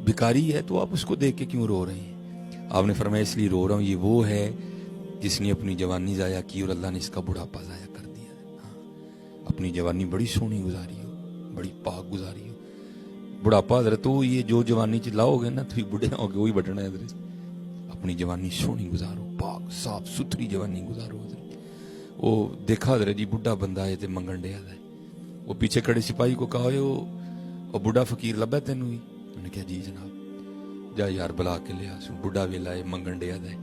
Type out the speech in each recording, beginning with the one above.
भिखारी है तो आप उसको देख के क्यों रो रहे हैं? आपने फरमाया इसलिए रो रहा हूँ, ये वो है जिसने अपनी जवानी ज़ाया की और अल्लाह ने इसका बुढ़ापा ज़ाया कर दिया। हाँ, अपनी जवानी बड़ी सोहनी गुजारी हो, बड़ी पाक गुजारी हो, बुढ़ापा हजरत तो ये जो जवानी च लाओगे ना तो बुढ़े होगे वही बटना है हजरत। अपनी जवानी सोहनी गुजारो, पाक साफ सुथरी जवानी गुजारो हजरत। वो देखा हजरत जी बुढ़ा बंदा है तो मंगन डे है, वो पीछे खड़े सिपाही को कहा वो बुढ़ा फकीर लभा तेनू ही? उन्हें कहा जी जनाब। जा यार बुला के लिया, बुढ़ा वेला है मंगन डे है,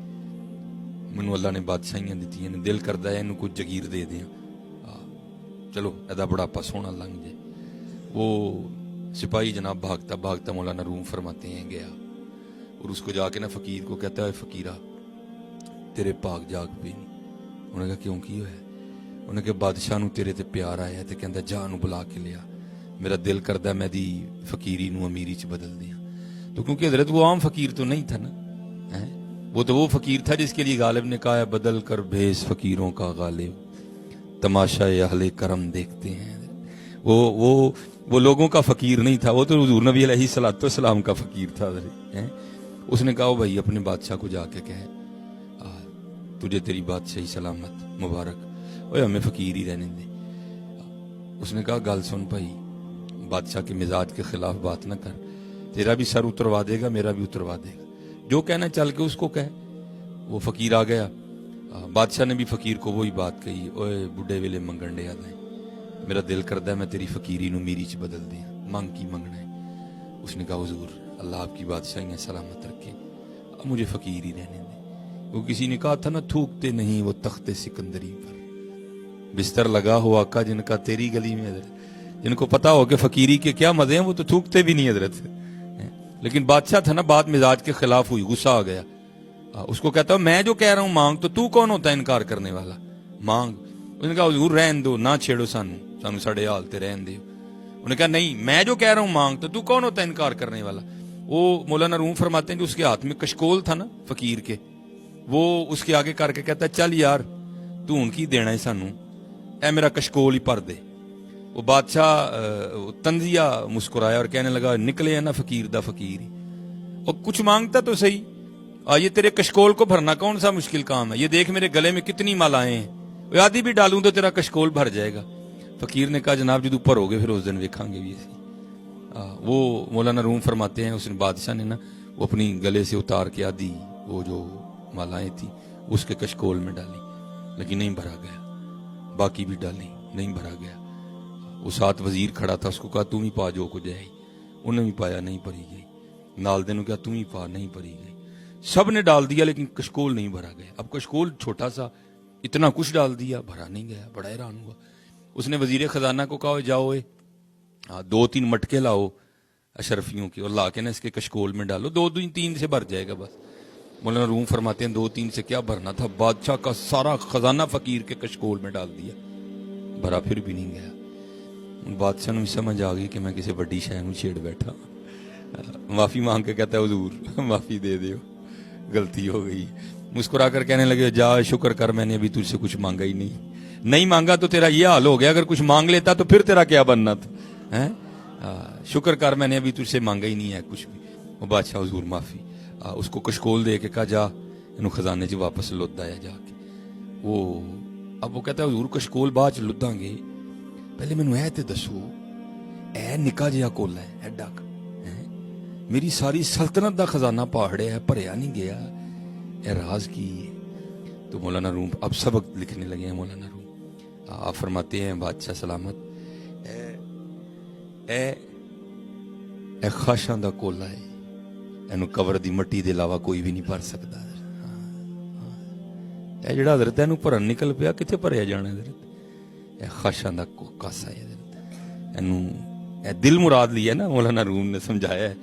मैनू अल्लाह ने बादशाहियां दित्तियां ने, दिल करदा है इनू कुछ जगीर दे दियां, चलो एदा बुढ़ापा सोहना लंघ जाए। वो सिपाही जनाब भागता भागता मौलाना रूम फरमाते हैं गया और उसको जाके ना फकीर को कहता है फकीरा तेरे पाक जाग पे नहीं। उन्हें कहा क्यों की है? उन्हें कहा बादशाह नू तेरे ते प्यार आया है, कहता जा नू बुला के लिया, मेरा दिल करदा मैं दी फकीरी नू अमीरी च बदल दिया। तो क्योंकि हजरत वो आम फकीर तो नहीं था ना, है वो तो वो फकीर था जिसके लिए गालिब ने कहा है बदल कर भेस फकीरों का गालिब तमाशा अहले करम देखते हैं। वो लोगों का फकीर नहीं था, वो तो हुजूर नबी अलैहिस्सलातु वस्सलाम का फकीर था। उसने कहा भाई अपने बादशाह को जाके कहे तुझे तेरी बादशाही सलामत मुबारक, ओए हमें फकीर ही रहने दे। उसने कहा गल सुन भाई, बादशाह के मिजाज के खिलाफ बात ना कर, तेरा भी सर उतरवा देगा मेरा भी उतरवा देगा, जो कहना चल के उसको कह। वो फकीर आ गया, बादशाह ने भी फकीर को वही बात कही, ओए बुढ़े वेले मंगन डे आदा है, मेरा दिल करदा है मैं तेरी फकीरी नू मीरी च बदल दिया, मांग की मंगना है? उसने कहा हुजूर अल्लाह आपकी बादशाहियां सलामत रखे, अब मुझे फकीर ही रहने दे। वो किसी ने कहा था ना थूकते नहीं वो तख्ते सिकंदरी पर, बिस्तर लगा हो आका जिनका तेरी गली में हजरत, जिनको पता हो कि फकीरी के क्या मजे हैं वो तो थूकते भी नहीं हजरत। लेकिन बादशाह था ना बात मिजाज के खिलाफ हुई, गुस्सा आ गया, उसको कहता मैं जो कह रहा हूं मांग, तो तू कौन होता है इनकार करने वाला, मांग। उसने कहा हुजूर रहन दो ना छेड़ो सानू साढ़े हाल ते रहन दो। उन्होंने कहा नहीं मैं जो कह रहा हूं मांग, तो तू कौन होता है इनकार करने वाला। वो मौलाना रूम फरमाते हैं कि उसके हाथ में कशकोल था ना फकीर के, वो उसके आगे करके कहता है चल यार तू हूं की देना है सानू, ऐ मेरा कशकोल ही भर दे। वो बादशाह तंजिया मुस्कुराया और कहने लगा निकले है ना फकीर दा फकीर ही, और कुछ मांगता तो सही, ये तेरे कशकोल को भरना कौन सा मुश्किल काम है, ये देख मेरे गले में कितनी मालाएं हैं, आदि भी डालूं तो तेरा कशकोल भर जाएगा। फकीर ने कहा जनाब जब ऊपर हो गए फिर उस दिन वेखांगे भी ऐसी। वो मौलाना रूम फरमाते हैं उसने बादशाह ने ना वो अपनी गले से उतार के आदि वो जो मालाएं थी उसके कशकोल में डाली, लेकिन नहीं भरा गया, बाकी भी डाली नहीं भरा गया। वो साथ वजीर खड़ा था, उसको कहा तुम ही पा जो कुछ है, उन्हें भी पाया नहीं भरी गई, नाल दे कहा तुम ही पा नहीं भरी गई, सब ने डाल दिया लेकिन कशकोल नहीं भरा गया। अब कशकोल छोटा सा, इतना कुछ डाल दिया भरा नहीं गया, बड़ा हैरान हुआ। उसने वजीर खजाना को कहा जाओ 2-3 मटके लाओ अशरफियों की और ला के ना इसके कशकोल में डालो, 2-3 से भर जाएगा बस। मौलाना रूम फरमाते हैं 2-3 से क्या भरना था, बादशाह का सारा खजाना फकीर के कशकोल में डाल दिया, भरा फिर भी नहीं गया। बादशाह ने समझ आ गई कि मैं किसी बड़ी शय में छेड़ बैठा, माफी मांग के कहता है हुजूर माफी दे दो गलती हो गई। मुस्कुरा कर कहने लगे जा शुक्र कर मैंने अभी तुझसे कुछ मांगा ही नहीं मांगा तो तेरा ये हाल हो गया, अगर कुछ मांग लेता तो फिर तेरा क्या बनना था, हैं? शुक्र कर मैंने अभी तुझसे मांगा ही नहीं है कुछ भी। वो बादशाह हुजूर माफी, उसको कशकोल दे के कहा जा इनू खजाने च वापस लुद आया जाके। अब वो कहता है हुजूर कशकोल बाद च लुदांगे, पहले मैनू ऐ ते दसो ऐ निक्का जिहा कोला है एडा क, मेरी सारी सल्तनत दा खजाना पहाड़िया है भरिया नहीं गया, ए राज की है। तो मौलाना रूम अब सबक लिखने लगे हैं। मौलाना रूम आप फरमाते हैं बादशाह सलामत ए खाशां दा कोला है, इनू कबर दी मट्टी दे इलावा कोई भी नहीं भर सकता। ए जिहड़ा हजरत इनू भरन निकल पिया किथे भरिया जाना हजरत, ए खाशां दा कासा है हजरत, इनू ए दिल मुराद लिया ना मौलाना रूम ने समझाया है।